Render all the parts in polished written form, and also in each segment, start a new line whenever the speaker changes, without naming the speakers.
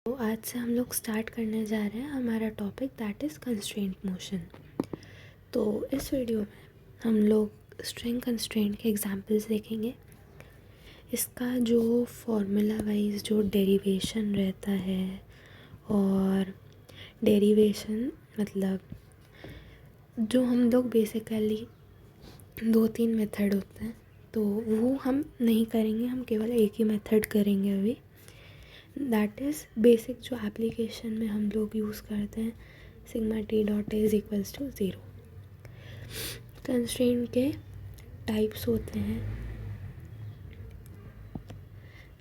तो आज से हम लोग स्टार्ट करने जा रहे हैं हमारा topic that is constraint motion. तो इस वीडियो में हम लोग स्ट्रिंग कंस्ट्रेंट के एग्जांपल्स देखेंगे। इसका जो फॉर्मूला वाइज जो डेरिवेशन रहता है, और डेरिवेशन मतलब जो हम लोग बेसिकली 2-3 मेथड होते हैं तो वो हम नहीं करेंगे, हम केवल एक ही मेथड करेंगे अभी। दैट इज़ बेसिक जो एप्लीकेशन में हम लोग यूज़ करते हैं, sigma T dot A is equals to 0। Constraint के टाइप्स होते हैं,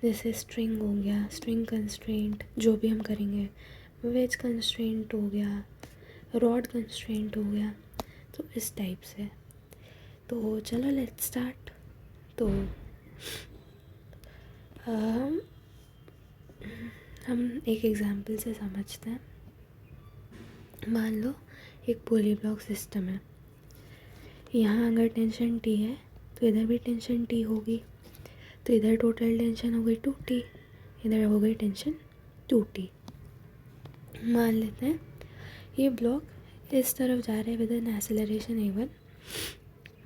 जैसे स्ट्रिंग हो गया, स्ट्रिंग कंस्ट्रेंट जो भी हम करेंगे, वेज कंस्ट्रेंट हो गया, रॉड कंस्ट्रेंट हो गया, तो इस टाइप से। तो चलो लेट्स स्टार्ट। तो हम एक एग्जांपल से समझते हैं। मान लो एक पोली ब्लॉक सिस्टम है। यहाँ अगर टेंशन टी है तो इधर भी टेंशन टी होगी, तो इधर टोटल टेंशन हो गई 2T, इधर हो गई टेंशन 2T। मान लेते हैं ये ब्लॉक इस तरफ जा रहा है विद एन एक्सेलरेशन A1।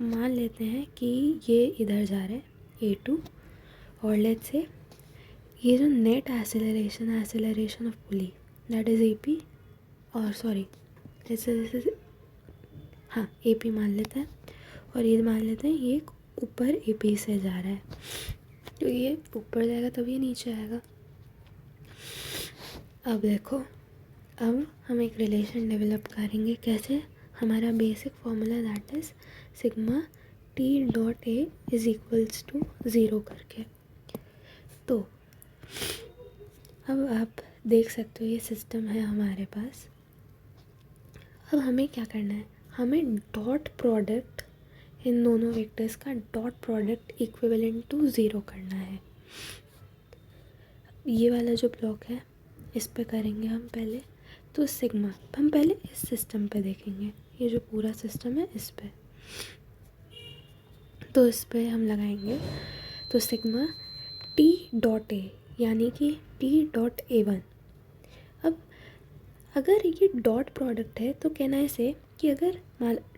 मान लेते हैं कि ये इधर जा रहा है A2, और लेट्स से ये जो net acceleration of pulley that is AP, और सॉरी जैसे हाँ AP मान लेते हैं, और ये मान लेते हैं ये ऊपर AP से जा रहा है, तो ये ऊपर जाएगा तब ये नीचे आएगा। अब देखो, अब हम एक रिलेशन डेवलप करेंगे। कैसे? हमारा basic formula that is sigma T dot A is equals to 0 करके। तो अब आप देख सकते हो ये सिस्टम है हमारे पास। अब हमें क्या करना है, हमें डॉट प्रोडक्ट इन दोनों वेक्टर्स का डॉट प्रोडक्ट इक्विवेलेंट टू 0 करना है। ये वाला जो ब्लॉक है इस पे करेंगे हम पहले। तो सिग्मा हम पहले इस सिस्टम पे देखेंगे, ये जो पूरा सिस्टम है इस पे, तो इस पे हम लगाएंगे। तो सिग्मा टी डॉट ए यानी कि टी डॉट A1। अब अगर ये डॉट प्रोडक्ट है तो कहना ऐसे कि अगर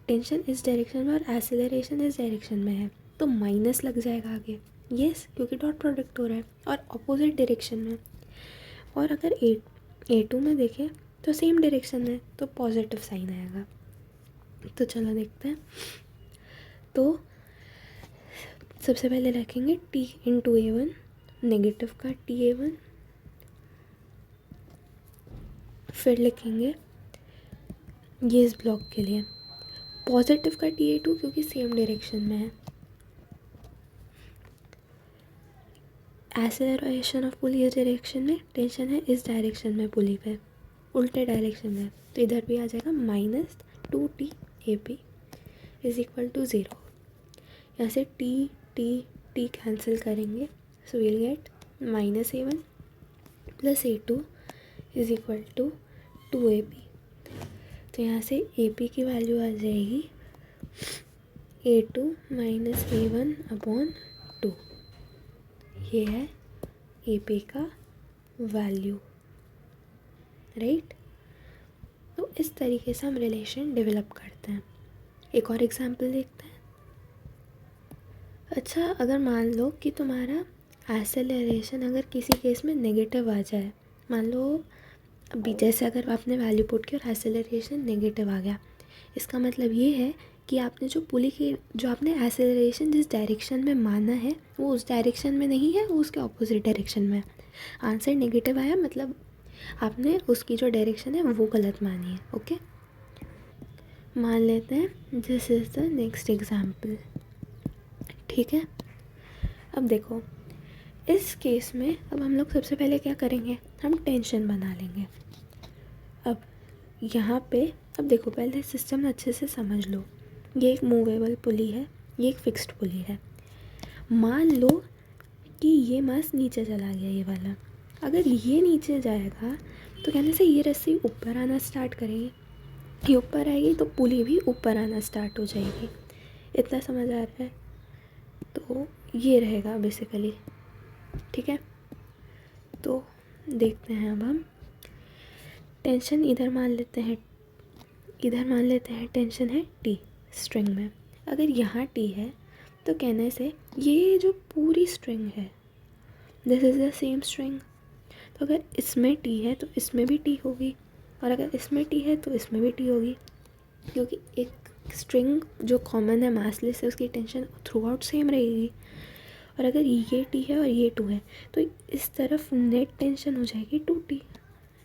टेंशन इस डायरेक्शन में और एक्सेलरेशन इस डायरेक्शन में है तो माइनस लग जाएगा आगे। यस, क्योंकि डॉट प्रोडक्ट हो रहा है और अपोजिट डायरेक्शन में। और अगर A2 में देखें तो सेम डायरेक्शन में, तो पॉजिटिव साइन आएगा। तो चलो देखते हैं। तो सबसे पहले रखेंगे T इंटू A1, नेगेटिव का TA1, फिर लिखेंगे ये इस ब्लॉक के लिए पॉजिटिव का TA2 क्योंकि सेम डायरेक्शन में है। एक्सेलरेशन ऑफ पुली इस डायरेक्शन में, टेंशन है इस डायरेक्शन में पुली पे, उल्टे डायरेक्शन में, तो इधर भी आ जाएगा -2T AP is equal to 0। यहाँ से T कैंसिल करेंगे, so will get -A1 plus A2 is equal to 2AP। तो यहाँ से AP की वैल्यू आ जाएगी A2 माइनस A1 अपॉन 2। ये है AP का वैल्यू, राइट। तो इस तरीके से हम रिलेशन डेवलप करते हैं। एक और एग्जांपल देखते हैं। अच्छा, अगर मान लो कि तुम्हारा एक्सेलरेशन अगर किसी केस में नेगेटिव आ जाए, मान लो अभी जैसे अगर आपने वैल्यू पुट की और एक्सेलरेशन नेगेटिव आ गया, इसका मतलब ये है कि आपने जो पुली की जो आपने एक्सेलरेशन जिस डायरेक्शन में माना है वो उस डायरेक्शन में नहीं है, वो उसके ऑपोजिट डायरेक्शन में। आंसर नेगेटिव आया मतलब आपने उसकी जो डायरेक्शन है वो गलत मानी है। ओके, मान लेते हैं this is the next example. ठीक है, अब देखो इस केस में अब हम लोग सबसे पहले क्या करेंगे, हम टेंशन बना लेंगे। अब यहाँ पे अब देखो, पहले सिस्टम अच्छे से समझ लो। ये एक मूवेबल पुली है, ये एक फिक्स्ड पुली है। मान लो कि ये मास नीचे चला गया, ये वाला। अगर ये नीचे जाएगा तो कहने से ये रस्सी ऊपर आना स्टार्ट करेगी, ये ऊपर आएगी तो पुली भी ऊपर आना स्टार्ट हो जाएगी। इतना समझ आ रहा है? तो ये रहेगा बेसिकली। ठीक है, तो देखते हैं अब हम टेंशन इधर मान लेते हैं, टेंशन है टी स्ट्रिंग में। अगर यहाँ टी है तो कहने से ये जो पूरी स्ट्रिंग है this is the same string. तो अगर इसमें टी है तो इसमें भी टी होगी, और अगर इसमें टी है तो इसमें भी टी होगी, क्योंकि एक स्ट्रिंग जो कॉमन है मासलेस है उसकी टेंशन थ्रू आउट सेम रहेगी। और अगर ये टी है और ये टू है तो इस तरफ नेट टेंशन हो जाएगी 2t,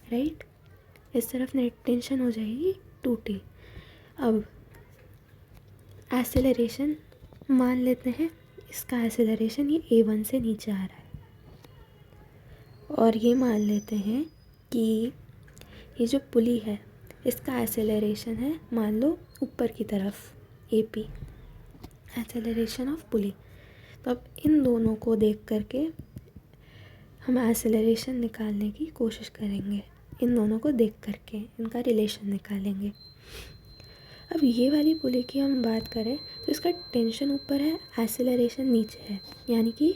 राइट। इस तरफ नेट टेंशन हो जाएगी 2t। अब एक्सेलरेशन मान लेते हैं, इसका एक्सेलरेशन ये a1 से नीचे आ रहा है, और ये मान लेते हैं कि ये जो पुली है इसका एक्सेलरेशन है मान लो ऊपर की तरफ AP, एक्सेलरेशन ऑफ पुली। तो अब इन दोनों को देख करके हम एक्सेलरेशन निकालने की कोशिश करेंगे, इन दोनों को देख करके इनका रिलेशन निकालेंगे। अब ये वाली पुली की हम बात करें तो इसका टेंशन ऊपर है, एक्सेलरेशन नीचे है, यानी कि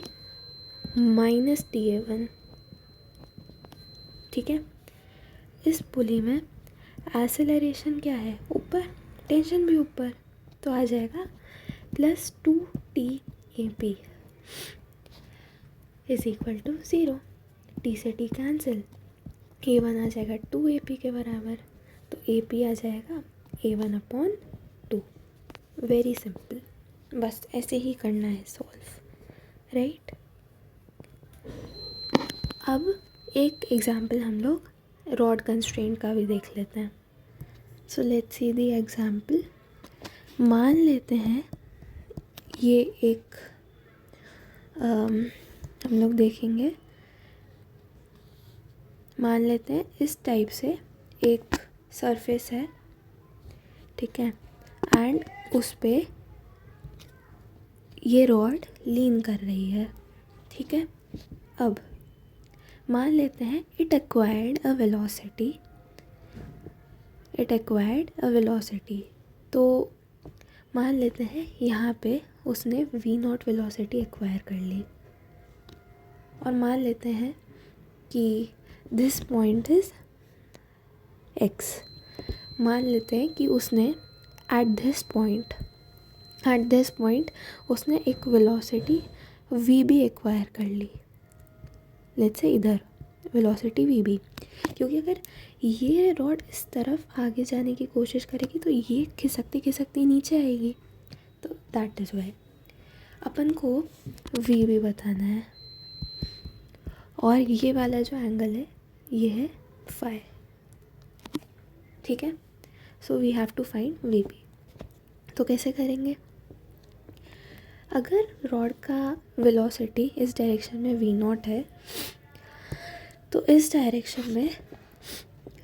-TA1, ठीक है। इस पुली में एक्सेलरेशन क्या है ऊपर, टेंशन भी ऊपर, तो आ जाएगा +2TAP is equal to 0। T से टी कैंसिल, A1 आ जाएगा 2AP के बराबर, तो AP आ जाएगा A1/2। वेरी सिंपल, बस ऐसे ही करना है सॉल्व, राइट। अब एक एग्जाम्पल हम लोग रॉड कंस्ट्रेंट का भी देख लेते हैं। So let's see the example. मान लेते हैं ये एक हम लोग देखेंगे, मान लेते हैं इस टाइप से एक सरफेस है, ठीक है, एंड उस पे ये रॉड लीन कर रही है, ठीक है। अब मान लेते हैं इट एक्वायर्ड अ वेलोसिटी, तो मान लेते हैं यहाँ पे उसने v0 वेलोसिटी एक्वायर कर ली, और मान लेते हैं कि दिस पॉइंट इज़ x। मान लेते हैं कि उसने एट दिस पॉइंट उसने एक वेलोसिटी v भी एक्वायर कर ली, लेट्स से इधर वेलोसिटी v भी, क्योंकि अगर ये रॉड इस तरफ आगे जाने की कोशिश करेगी तो ये खिसकती नीचे आएगी, तो दैट इज़ वाई अपन को v भी बताना है। और ये वाला जो एंगल है ये है फाई, ठीक है। So we have to find VP। तो कैसे करेंगे, अगर रॉड का वेलोसिटी इस डायरेक्शन में v0 है तो इस डायरेक्शन में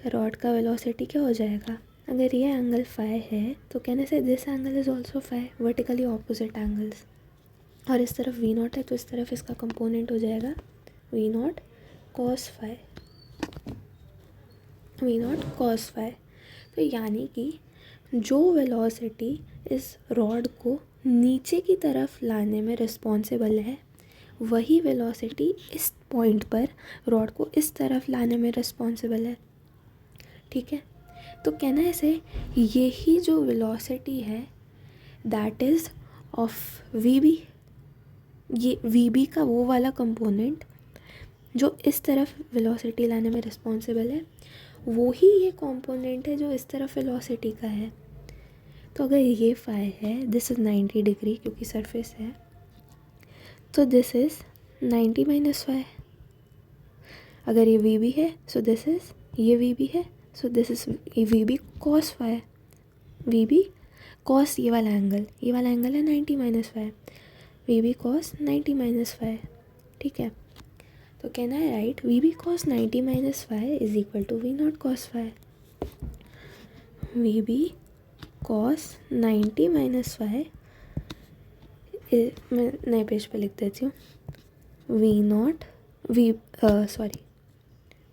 रॉड का वेलोसिटी क्या हो जाएगा, अगर ये एंगल फाई है तो कहने से this angle is also phi, vertically opposite angles. और इस तरफ v0 है तो इस तरफ इसका कंपोनेंट हो जाएगा v0 cos फाई। तो यानी कि जो वेलोसिटी इस रॉड को नीचे की तरफ लाने में रिस्पॉन्सिबल है वही वेलोसिटी इस पॉइंट पर रॉड को इस तरफ लाने में रिस्पॉन्सिबल है, ठीक है। तो कहना है से यही जो वेलोसिटी है दैट इज़ ऑफ VB, ये VB का वो वाला कंपोनेंट जो इस तरफ वेलोसिटी लाने में रिस्पॉन्सिबल है वो ही ये कंपोनेंट है जो इस तरफ वेलोसिटी का है। तो अगर ये फाई है, दिस इज़ 90 डिग्री क्योंकि सरफेस है, तो दिस इज़ 90 माइनस फाई। अगर ये VB है सो दिस इज़, ये VB है so this is VB cos phi, VB cos ये वाला एंगल है 90 minus phi, VB cos 90 minus phi, ठीक है। तो कहना है right VB cos 90 minus phi is equal to V0 cos phi. VB cos 90 minus phi, मैं नए पेज पे लिख देती हूँ,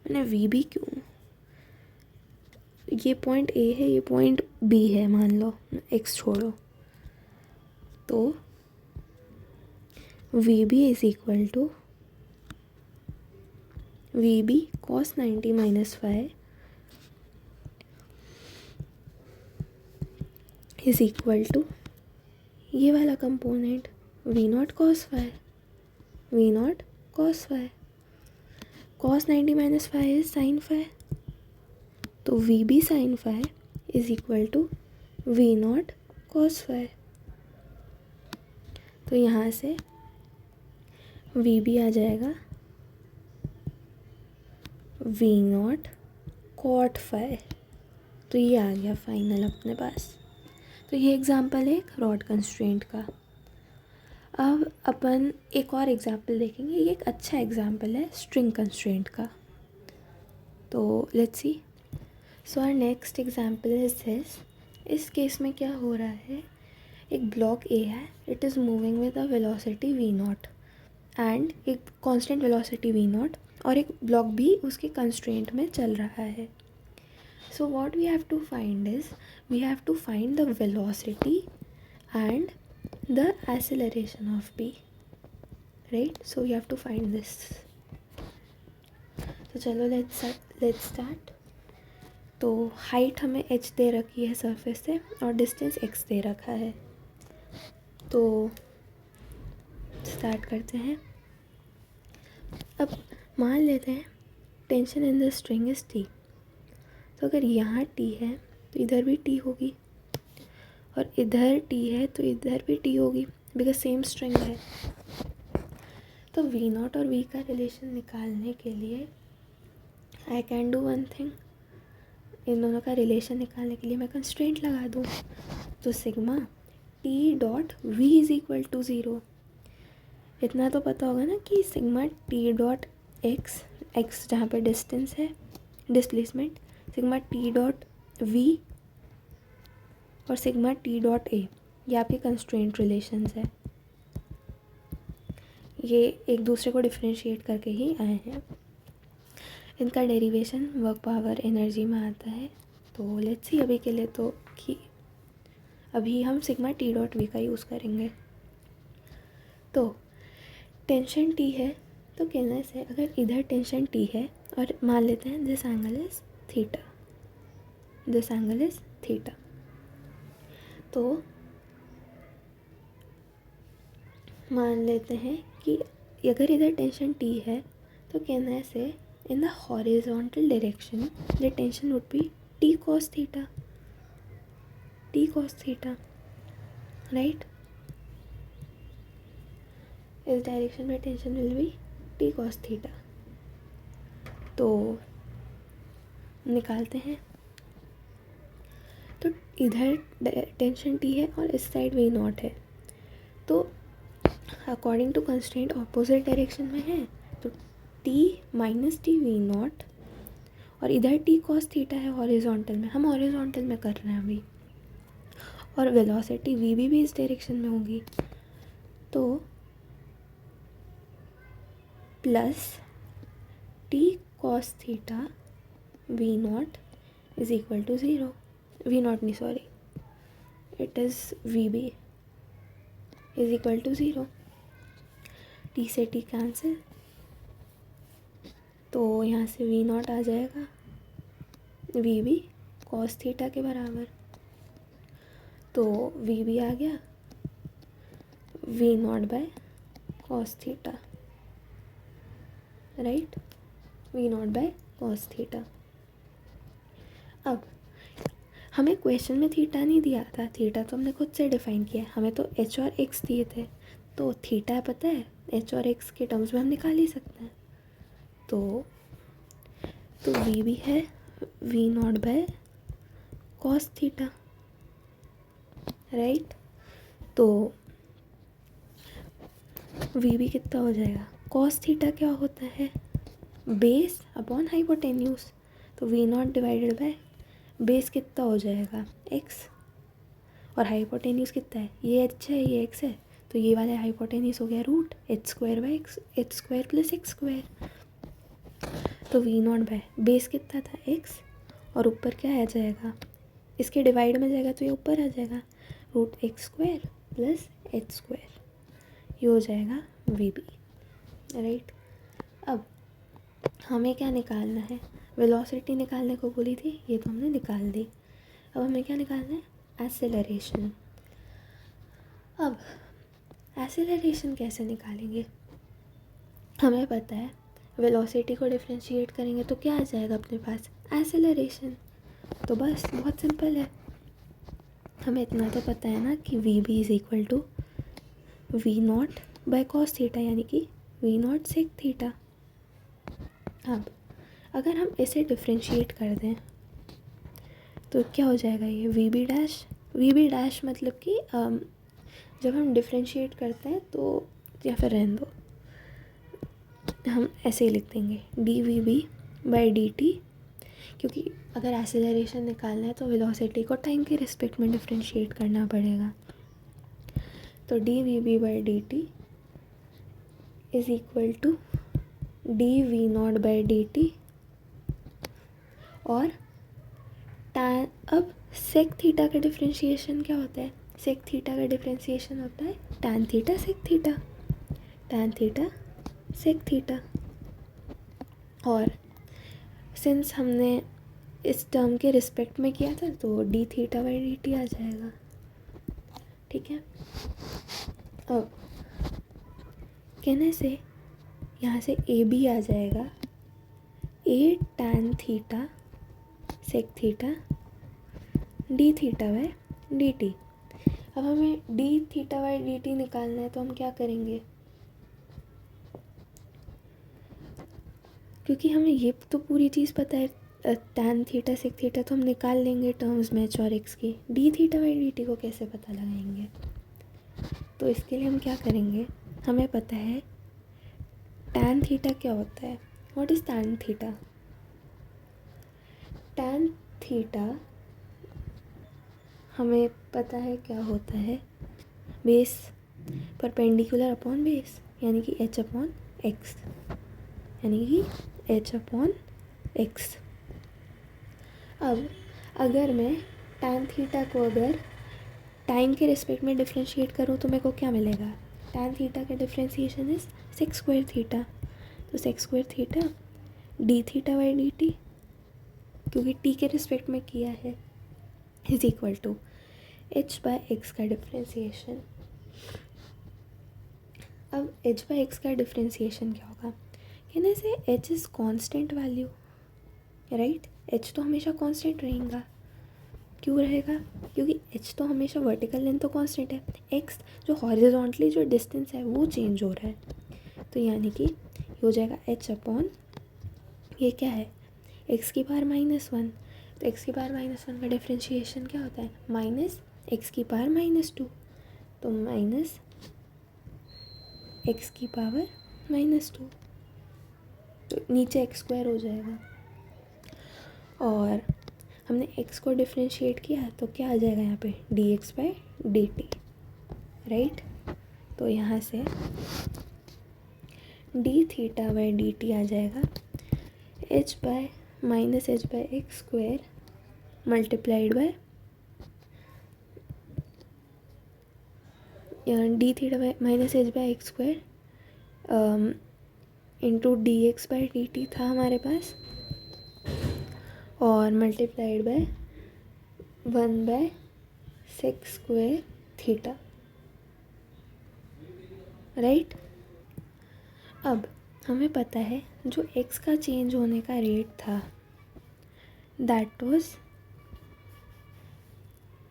मैंने VB क्यों, ये पॉइंट A है ये पॉइंट B है, मान लो x छोड़ो, तो VB is equal to VB cos 90 minus phi is equal to ये वाला component V naught cos phi, V naught cos phi, cos 90 minus phi is sine phi, तो V B sine phi is equal to V naught cos phi. तो यहाँ से we B आ जाएगा V not caught phi. तो ये आ गया final अपने पास। तो ये एग्जांपल है एक रॉड कंस्ट्रेंट का। अब अपन एक और एग्जांपल देखेंगे, ये एक अच्छा एग्जांपल है स्ट्रिंग कंस्ट्रेंट का। तो let's see. So our next example is this. इस केस में क्या हो रहा है, एक ब्लॉक ए है, it is moving with a velocity V naught and एक कांस्टेंट वेलोसिटी वी नॉट, और एक ब्लॉक भी उसके कंस्ट्रेंट में चल रहा है। So what we have to find is, we have to find the velocity and the acceleration of B, right? So we have to find this. तो चलो let's start. तो हाइट हमें h दे रखी है सरफेस से और डिस्टेंस x दे रखा है। तो स्टार्ट करते हैं। अब मान लेते हैं tension in the string is T। तो अगर यहाँ T है तो इधर भी T होगी, और इधर T है तो इधर भी T होगी, बिकॉज सेम स्ट्रिंग है। तो V नॉट और V का रिलेशन निकालने के लिए I can do one thing, इन दोनों का रिलेशन निकालने के लिए मैं कंस्ट्रेंट लगा दूँ। तो sigma T dot V is equal to 0। इतना तो पता होगा ना कि सिग्मा T डॉट x जहाँ पे डिस्टेंस है, displacement, sigma T dot V और सिग्मा T डॉट A, ये आपके कंस्ट्रेंट रिलेशंस है। ये एक दूसरे को डिफरेंशिएट करके ही आए हैं। इनका डेरिवेशन वर्क पावर एनर्जी में आता है। तो लेट्स सी अभी के लिए तो कि अभी हम सिग्मा T डॉट V का यूज़ करेंगे। तो टेंशन T है, तो कहने से अगर इधर टेंशन T है और मान लेते हैं this angle is theta, this angle is theta, तो मान लेते हैं कि अगर इधर टेंशन T है तो कहने से in the horizontal direction the tension would be T cos theta, T cos theta, right. इस डायरेक्शन में tension will be T cos theta. तो निकालते हैं। तो इधर टेंशन T है और इस साइड V नॉट है, तो according to constraint opposite direction में है, तो T minus T V naught, और इधर T cos थीटा है हॉरिजॉन्टल में, हम हॉरिजॉन्टल में कर रहे हैं अभी, और वेलोसिटी V भी इस डायरेक्शन में होगी, तो plus T cos theta V naught is equal to 0, V naught नहीं sorry, it is V B is equal to 0। T से T कैंसिल, तो यहाँ से V नॉट आ जाएगा V B cos थीटा के बराबर, तो V B आ गया V naught by cos theta, right, V naught by cos theta. अब हमें क्वेश्चन में थीटा नहीं दिया था, थीटा तो हमने खुद से डिफाइन किया है, हमें तो h और x दिए थे, तो थीटा पता है h और x के टर्म्स में हम निकाल ही सकते हैं। तो V भी है V naught by cos theta, right. तो V भी कितना हो जाएगा, cos थीटा क्या होता है, बेस अपॉन हाइपोटेन्यूज, तो V not divided by base कितना हो जाएगा x, और हाइपोटेन्यूज कितना है, ये h है ये x है, तो ये वाला हाइपोटेन्यूज हो गया root h square by x, h square plus x square. तो V नॉट बाय बेस कितना था x, और ऊपर क्या आ जाएगा, इसके डिवाइड में जाएगा तो ये ऊपर आ जाएगा root x square plus h square, ये हो जाएगा V B, राइट। अब हमें क्या निकालना है, वेलोसिटी निकालने को बोली थी, ये तो हमने निकाल दी। अब हमें क्या निकालना है, एक्सेलरेशन। अब एक्सेलरेशन कैसे निकालेंगे? हमें पता है वेलोसिटी को डिफरेंशिएट करेंगे तो क्या आ जाएगा अपने पास? एक्सेलरेशन। तो बस बहुत सिंपल है। हमें इतना तो पता है ना कि V B is equal to V naught by cos theta, यानी कि वी नॉट सेक थीटा। अब अगर हम इसे डिफरेंशिएट कर दें तो क्या हो जाएगा? ये वी बी डैश मतलब कि जब हम डिफरेंशिएट करते हैं तो, या फिर रहने दो, हम ऐसे ही लिख देंगे D V B by D T, क्योंकि अगर एक्सेलरेशन निकालना है तो वेलोसिटी को टाइम के रिस्पेक्ट में डिफरेंशिएट करना पड़ेगा। तो D V B by D T is equal to D V naught by D T, और टैन, अब सेक थीटा का डिफरेंशिएशन क्या होता है? सेक थीटा का डिफरेंशिएशन होता है tan theta sec theta, tan theta sec theta. और सिंस हमने इस टर्म के रिस्पेक्ट में किया था तो D theta by D T आ जाएगा। ठीक है। अब कहने से यहाँ से ए बी आ जाएगा, A tan theta sec theta D theta by D T. अब हमें D theta by D T निकालना है तो हम क्या करेंगे? क्योंकि हमें ये तो पूरी चीज़ पता है, टैन थीटा सेक थीटा तो हम निकाल लेंगे टर्म्स में एच और एक्स की। D theta by D T को कैसे पता लगाएंगे? तो इसके लिए हम क्या करेंगे? हमें पता है टैन थीटा क्या होता है। What is tan theta? Tan theta हमें पता है क्या होता है, बेस परपेंडिकुलर अपॉन बेस, यानी कि एच अपॉन एक्स, यानी कि एच अपॉन एक्स। अब अगर मैं टैन थीटा को अगर टाइम के रिस्पेक्ट में डिफरेंशिएट करूँ तो मेरे को क्या मिलेगा? टैन थीटा का differentiation is sec square theta, तो sec square theta D theta by D T, क्योंकि टी के रिस्पेक्ट में किया है, is equal to H by X का डिफरेंशिएशन। अब एच बाय एक्स का डिफरेंशिएशन क्या होगा? कहने से H is constant value, right? H तो हमेशा कांस्टेंट रहेगा। क्यों रहेगा? क्योंकि एच तो हमेशा वर्टिकल लेंथ तो कांस्टेंट है, एक्स जो हॉरिजॉन्टली जो डिस्टेंस है वो चेंज हो रहा है। तो यानी कि हो जाएगा एच अपॉन, ये क्या है? एक्स की पावर -1। तो एक्स की पावर -1 का डिफरेंशिएशन क्या होता है? माइनस एक्स की पावर -2, तो माइनस एक्स की पावर -2, तो नीचे एक्स स्क्वायर हो जाएगा। और हमने एक्स को डिफरेंशिएट किया तो क्या आ जाएगा यहाँ पे? D X by D T, right? तो यहाँ से D theta by D T आ जाएगा H by minus H by X square multiplied by D theta by minus H by X square into D X by D T था हमारे पास, और multiplied by 1 by sec square theta, right? अब हमें पता है जो x का चेंज होने का रेट था दैट वाज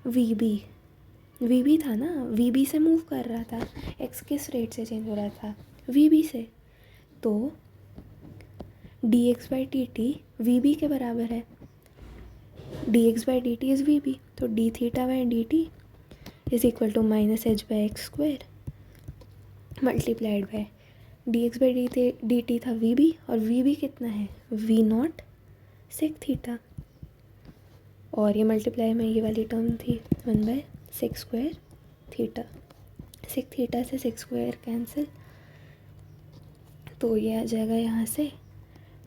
वी बी था ना, वी बी से मूव कर रहा था। x किस रेट से चेंज हो रहा था? वी बी से। तो D X by D T V B के बराबर है, D X by D T is V B, तो D theta by D T is equal to minus H by X square multiplied by D X by D T था V B, और V B कितना है? We not sec theta, और ये multiply में ये वाली टर्म थी 1 by sec square theta. Sec theta से सेक स्क्वायर कैंसिल, तो ये आ जाएगा यहाँ से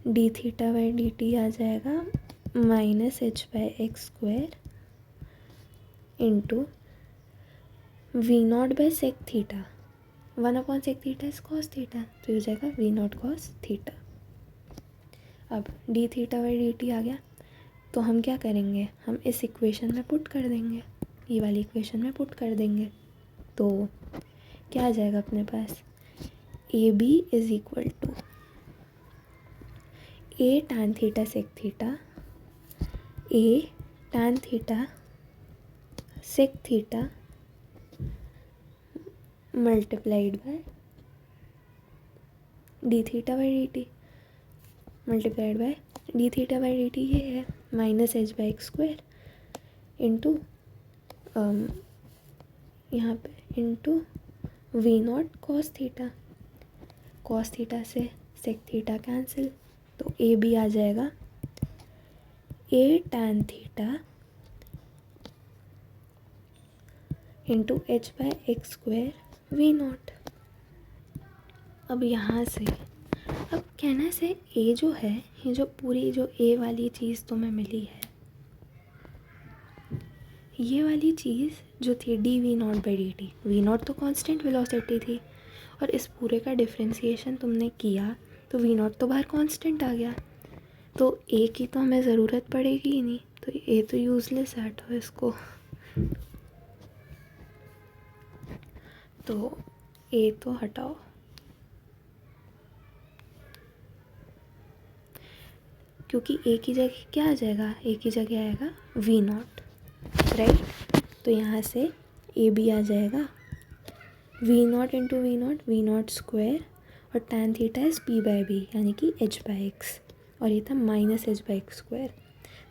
D theta by D T आ जाएगा minus H by X square into V naught by sec theta, 1 upon sec theta is cos theta, तो हो जाएगा वी नॉट कॉस थीटा। अब D theta by D T आ गया, तो हम क्या करेंगे? हम इस इक्वेशन में पुट कर देंगे। ये वाली इक्वेशन में पुट कर देंगे तो क्या आ जाएगा अपने पास, A B is equal to A tan theta sec theta, A tan theta sec theta multiplied by D theta by D T, multiplied by D theta by D T ये है minus H by X square into यहाँ पे into V naught cos theta, cos theta से sec theta cancel, तो A B आ जाएगा A tan theta into H by X square V not. अब यहाँ से अब कहना से ए जो है, ये जो पूरी जो ए वाली चीज़ तुम्हें मिली है, ये वाली चीज़ जो थी D V naught by D T, V naught तो कांस्टेंट वेलोसिटी थी और इस पूरे का डिफरेंशिएशन तुमने किया तो वी नॉट तो बाहर कांस्टेंट आ गया, तो ए की तो हमें ज़रूरत पड़ेगी ही नहीं, तो ए तो यूज़लेस है, हटाओ इसको। तो ए तो हटाओ, क्योंकि ए की जगह क्या आ जाएगा, ए की जगह आएगा वी नॉट, राइट। तो यहाँ से ए बी आ जाएगा V naught into V naught square और tan theta is P by B यानी कि एच बाई एक्स, और ये था minus H by X square,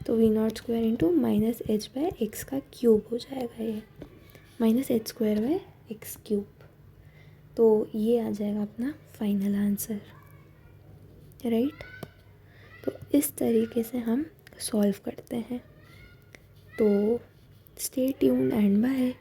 तो V naught square into minus H by X का क्यूब हो जाएगा, ये minus H square by X cube. तो ये आ जाएगा अपना फाइनल आंसर, राइट। तो इस तरीके से हम सॉल्व करते हैं। तो स्टे ट्यून्ड एंड बाय।